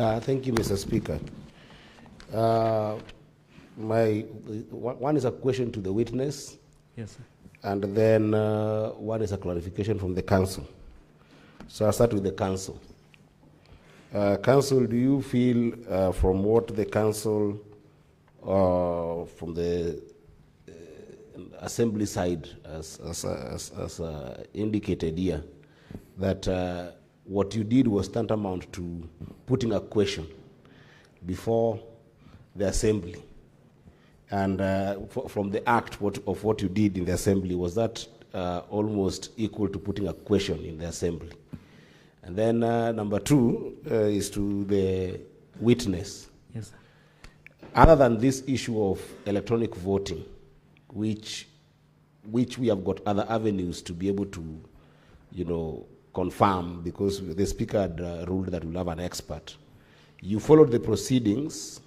Thank you, Mr. Speaker. One is a question to the witness. Yes, sir. And then one is a clarification from the council. So I'll start with the council. Council, do you feel from what the council, from the assembly side as indicated here, that what you did was tantamount to putting a question before the assembly? And from the act of what you did in the assembly, was that almost equal to putting a question in the assembly? And then number two is to the witness. Yes, sir. Other than this issue of electronic voting, which we have got other avenues to be able to, confirm, because the speaker had ruled that we'll have an expert. You followed the proceedings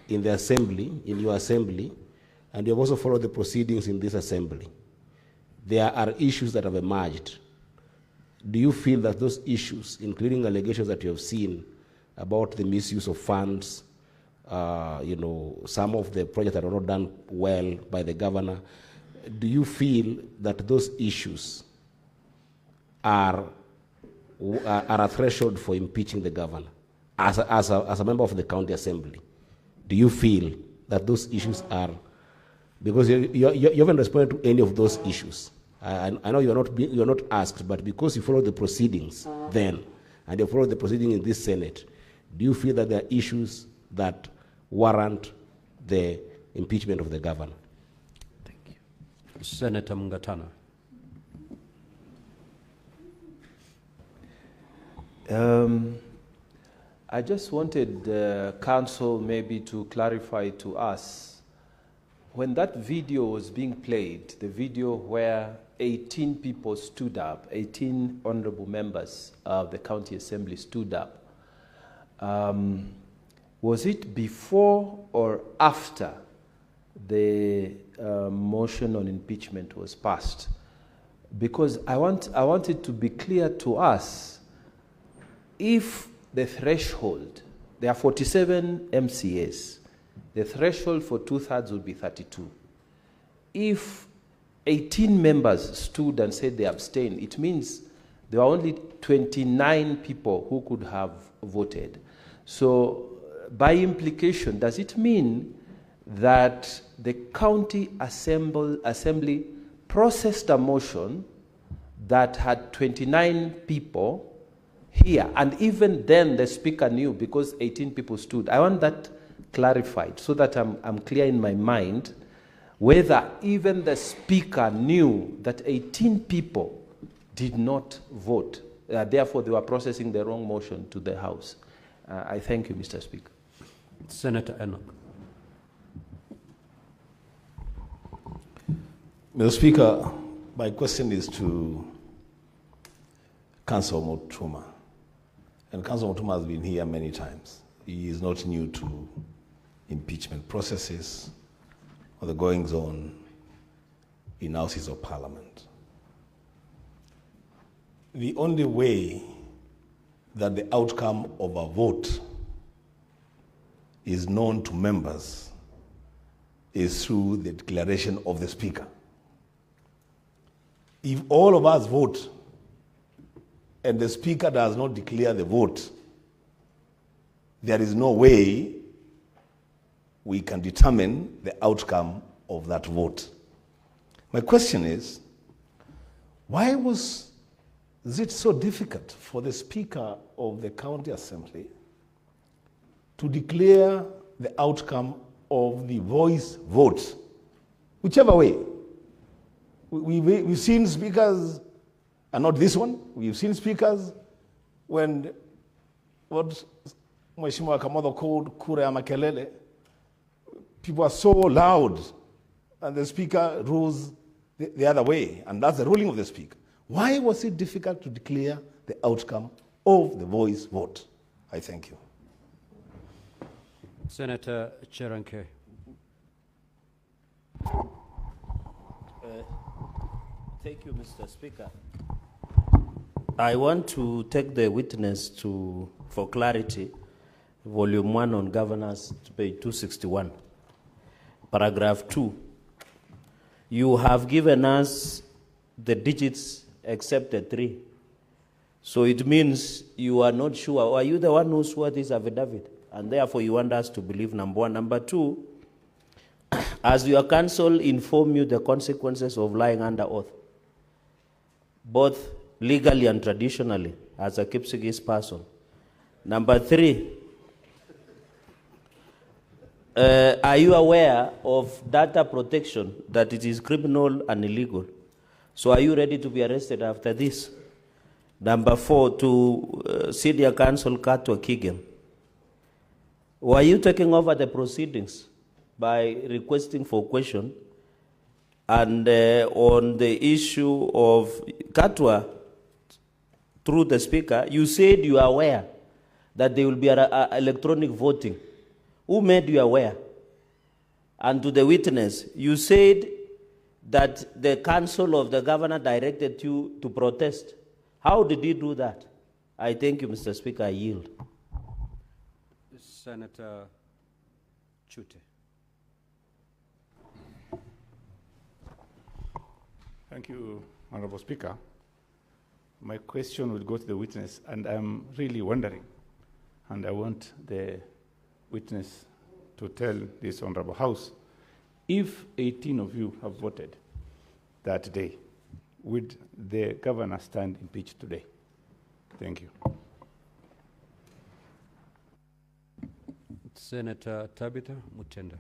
in the assembly, in your assembly, and you have also followed the proceedings in this assembly. There are issues that have emerged. Do you feel that those issues, including allegations that you have seen about the misuse of funds, some of the projects that are not done well by the governor, do you feel that those issues are a threshold for impeaching the governor as a member of the county assembly? Do you feel that those issues are, because you haven't responded to any of those issues. I know you're not asked, but because you followed the proceedings then, and you followed the proceedings in this Senate, do you feel that there are issues that warrant the impeachment of the governor? Thank you. Senator Mungatana. I just wanted the council maybe to clarify to us, when that video was being played, the video where 18 people stood up, 18 honorable members of the county assembly stood up, was it before or after the motion on impeachment was passed? Because I want it to be clear to us, if the threshold, there are 47 MCAs, the threshold for 2/3 would be 32. If 18 members stood and said they abstained, it means there were only 29 people who could have voted. So by implication, does it mean that the county assembly processed a motion that had 29 people here, and even then the speaker knew because 18 people stood? I want that clarified so that I'm clear in my mind whether even the speaker knew that 18 people did not vote. Therefore, they were processing the wrong motion to the House. I thank you, Mr. Speaker. Senator Enoch. Mr. Speaker, my question is to Councillor Mutuma. And Councillor Mutuma has been here many times. He is not new to impeachment processes or the goings on in houses of parliament. The only way that the outcome of a vote is known to members is through the declaration of the speaker. If all of us vote and the speaker does not declare the vote, there is no way we can determine the outcome of that vote. My question is, why was it so difficult for the Speaker of the County Assembly to declare the outcome of the voice vote, whichever way? We've seen speakers, and not this one, we've seen speakers when what Mheshimiwa Kamodo called kura ya makelele, people are so loud, and the speaker rules the other way, and that's the ruling of the speaker. Why was it difficult to declare the outcome of the voice vote? I thank you. Senator Cheranke. Thank you, Mr. Speaker. I want to take the witness for clarity Volume 1 on Governance, page 261, paragraph 2. You have given us the digits except the 3. So it means you are not sure. Or are you the one who swore this affidavit? And therefore you want us to believe, number 1. Number 2, as your counsel inform you the consequences of lying under oath, both legally and traditionally, as a Kipsigis person. Number 3, are you aware of data protection, that it is criminal and illegal? So are you ready to be arrested after this? Number 4, to Senior Counsel Katwa Kigen, were you taking over the proceedings by requesting for question? And on the issue of Katwa, through the speaker, you said you are aware that there will be electronic voting. Who made you aware? And to the witness, you said that the counsel of the governor directed you to protest. How did you do that? I thank you, Mr. Speaker. I yield. Senator Chute. Thank you, Honorable Speaker. My question will go to the witness, and I'm really wondering, and I want the witness to tell this Honorable House, if 18 of you have voted that day, would the governor stand impeached today? Thank you. Senator Tabitha Mutenda.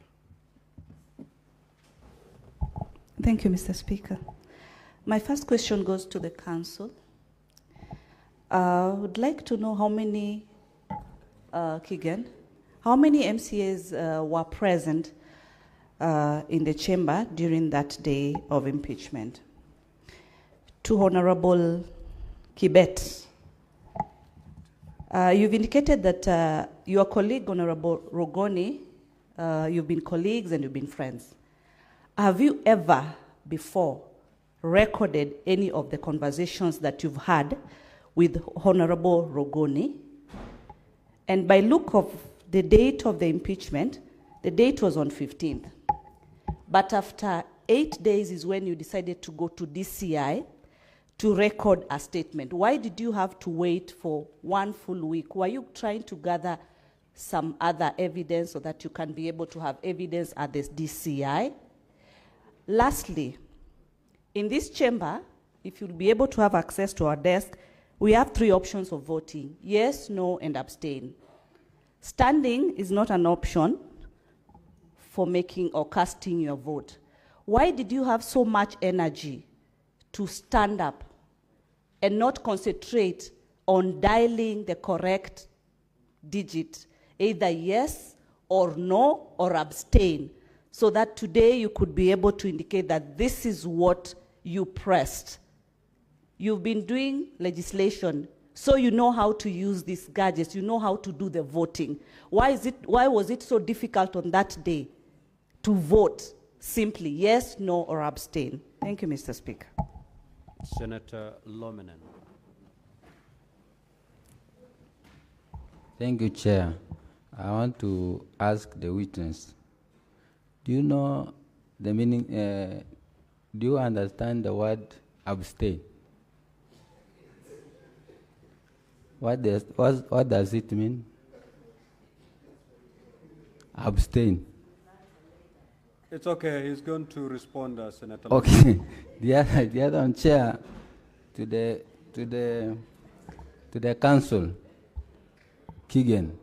Thank you, Mr. Speaker. My first question goes to the council. I would like to know how many, Kigen, how many MCAs were present in the chamber during that day of impeachment? To Honorable Kibet, you've indicated that your colleague, Honorable Rogoni, you've been colleagues and you've been friends. Have you ever before recorded any of the conversations that you've had with Honorable Rogoni? And by look of the date of the impeachment, the date was on 15th. But after 8 days is when you decided to go to DCI to record a statement. Why did you have to wait for 1 full week? Were you trying to gather some other evidence so that you can be able to have evidence at this DCI? Lastly, in this chamber, if you'll be able to have access to our desk, we have 3 options of voting: yes, no, and abstain. Standing is not an option for making or casting your vote. Why did you have so much energy to stand up and not concentrate on dialing the correct digit, either yes or no or abstain, so that today you could be able to indicate that this is what you pressed? You've been doing legislation, so you know how to use these gadgets, you know how to do the voting. Why was it so difficult on that day to vote simply yes, no, or abstain? Thank you, Mr. Speaker. Senator Lominen. Thank you, Chair. I want to ask the witness, do you know the meaning, do you understand the word abstain? What does it mean? Abstain. It's okay. He's going to respond, Senator. Okay. the other one, Chair, to the council, Kigen.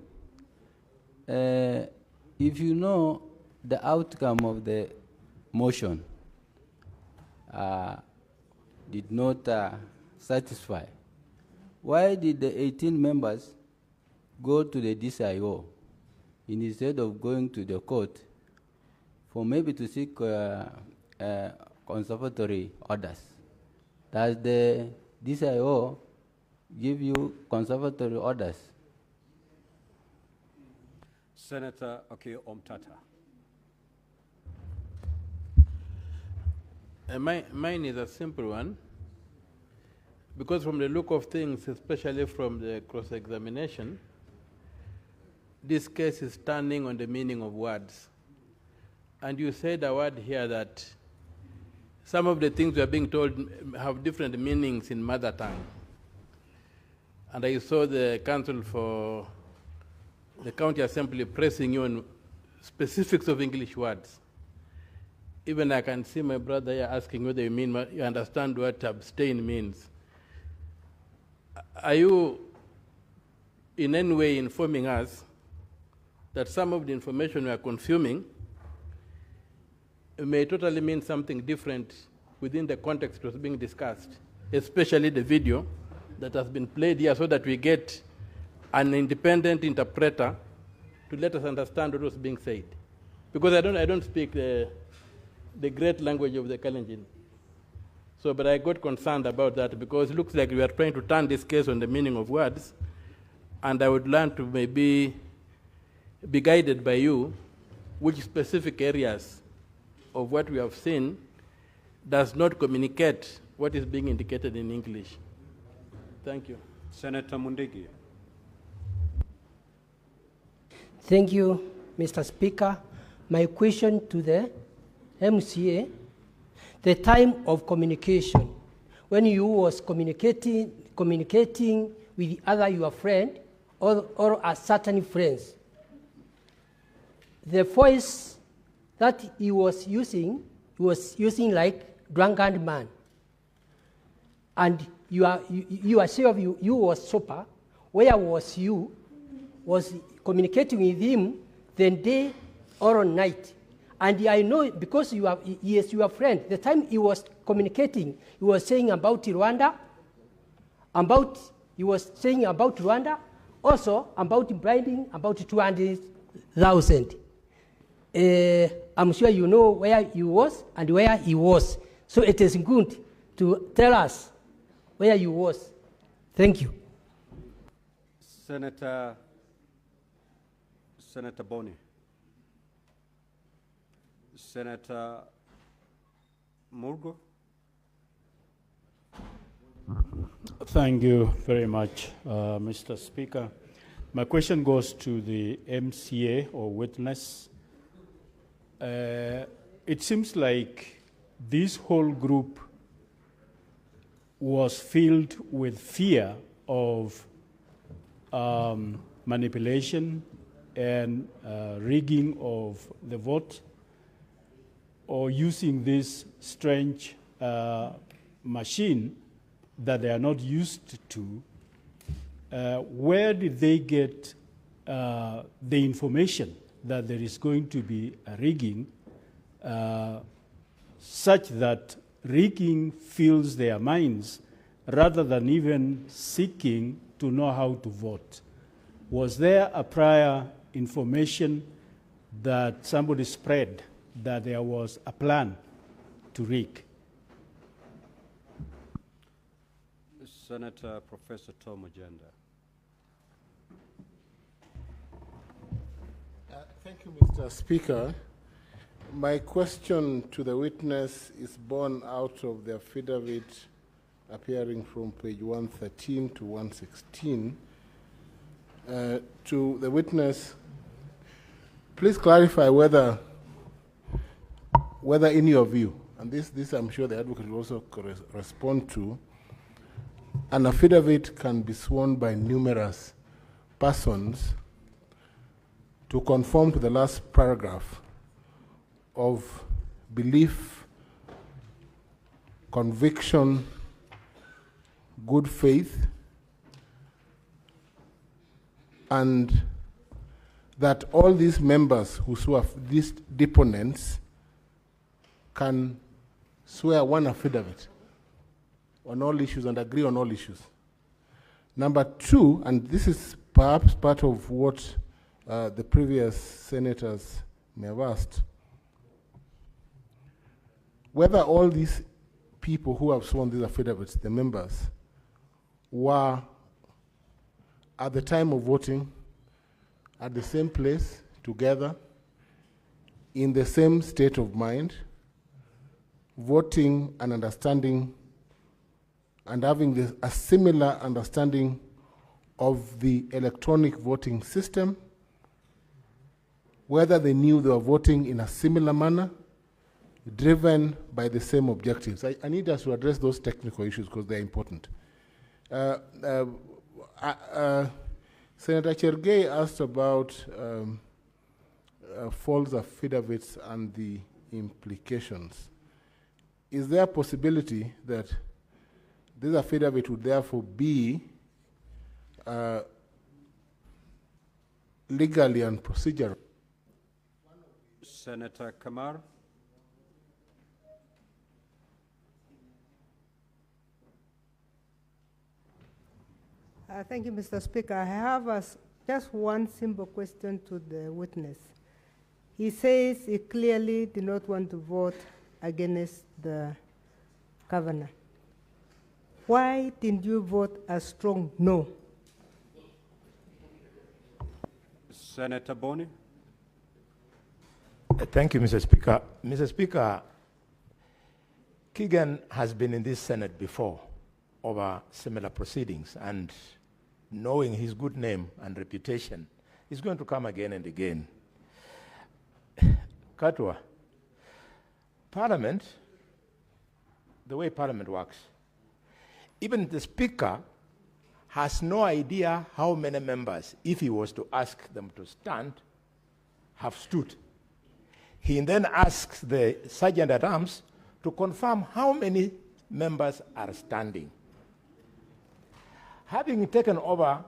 If you know the outcome of the motion did not satisfy, why did the 18 members go to the DCIO instead of going to the court for maybe to seek conservatory orders? Does the DCIO give you conservatory orders? Senator Oki Omtata. Mine is a simple one, because from the look of things, especially from the cross-examination, this case is turning on the meaning of words. And you said a word here that some of the things we are being told have different meanings in mother tongue. And I saw the Council for the County Assembly pressing you on specifics of English words. Even I can see my brother here asking whether you understand what abstain means. Are you in any way informing us that some of the information we are consuming may totally mean something different within the context it was being discussed, especially the video that has been played here, so that we get an independent interpreter to let us understand what was being said? Because I don't speak the great language of the Kalenjin. So, but I got concerned about that because it looks like we are trying to turn this case on the meaning of words, and I would learn to maybe be guided by you which specific areas of what we have seen does not communicate what is being indicated in English. Thank you. Senator Mundigi. Thank you, Mr. Speaker. My question to the MCA, the time of communication, when you was communicating with other your friend or a certain friends, the voice that he was using like drunken man. And you are sure you was sober. Where was you? Was communicating with him the day or night. And I know because he is your friend. The time he was communicating, he was saying about Rwanda, also about bribing about 200,000. I'm sure you know where you was and where he was. So it is good to tell us where you was. Thank you. Senator Boni. Senator Murgo. Thank you very much, Mr. Speaker. My question goes to the MCA or witness. It seems like this whole group was filled with fear of manipulation and rigging of the vote, or using this strange machine that they are not used to. Where did they get the information that there is going to be a rigging such that rigging fills their minds rather than even seeking to know how to vote? Was there a prior information that somebody spread that there was a plan to rig? Senator Professor Tom Agenda. Thank you, Mr. Speaker. My question to the witness is born out of the affidavit appearing from page 113 to 116. To the witness, please clarify whether in your view, and this I'm sure the advocate will also respond to, an affidavit can be sworn by numerous persons to conform to the last paragraph of belief, conviction, good faith, and that all these members who swear, these deponents, can swear one affidavit on all issues and agree on all issues. Number two, and this is perhaps part of what the previous senators may have asked, whether all these people who have sworn these affidavits, the members, were at the time of voting at the same place, together, in the same state of mind, voting and understanding and having a similar understanding of the electronic voting system whether they knew they were voting in a similar manner, driven by the same objectives. I need us to address those technical issues because they're important. Senator Chergey asked about false affidavits and the implications. Is there a possibility that this affidavit would therefore be legally and procedural? Senator Kamar. Thank you, Mr. Speaker. I have just one simple question to the witness. He says he clearly did not want to vote against the governor. Why didn't you vote a strong no? Senator Boni. Thank you, Mr. Speaker. Mr. Speaker, Keegan has been in this Senate before over similar proceedings, and knowing his good name and reputation, he's going to come again and again. Katwa, Parliament, the way Parliament works, even the Speaker has no idea how many members, if he was to ask them to stand, have stood. He then asks the Sergeant at Arms to confirm how many members are standing. Having taken over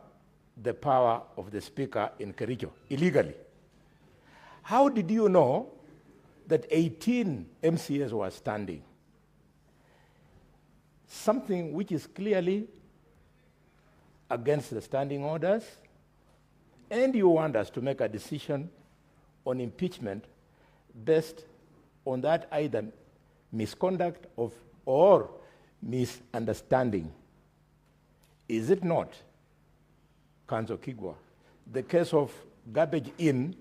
the power of the Speaker in Kericho illegally, how did you know that 18 MCAs were standing? Something which is clearly against the standing orders, and you want us to make a decision on impeachment based on that either misconduct or misunderstanding. Is it not, Kanzo Kigwa, the case of garbage in,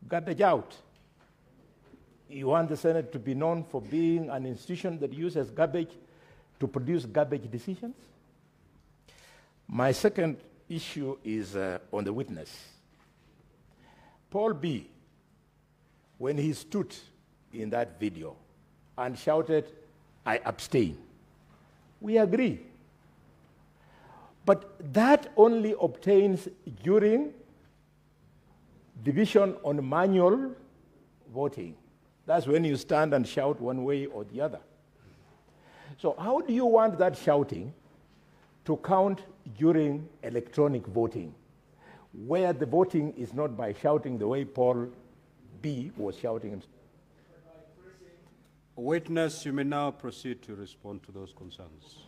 garbage out? You want the Senate to be known for being an institution that uses garbage to produce garbage decisions? My second issue is on the witness. Paul B., when he stood in that video and shouted, "I abstain," we agree. But that only obtains during division on manual voting. That's when you stand and shout one way or the other. So how do you want that shouting to count during electronic voting, where the voting is not by shouting the way Paul B. was shouting himself? Witness, you may now proceed to respond to those concerns.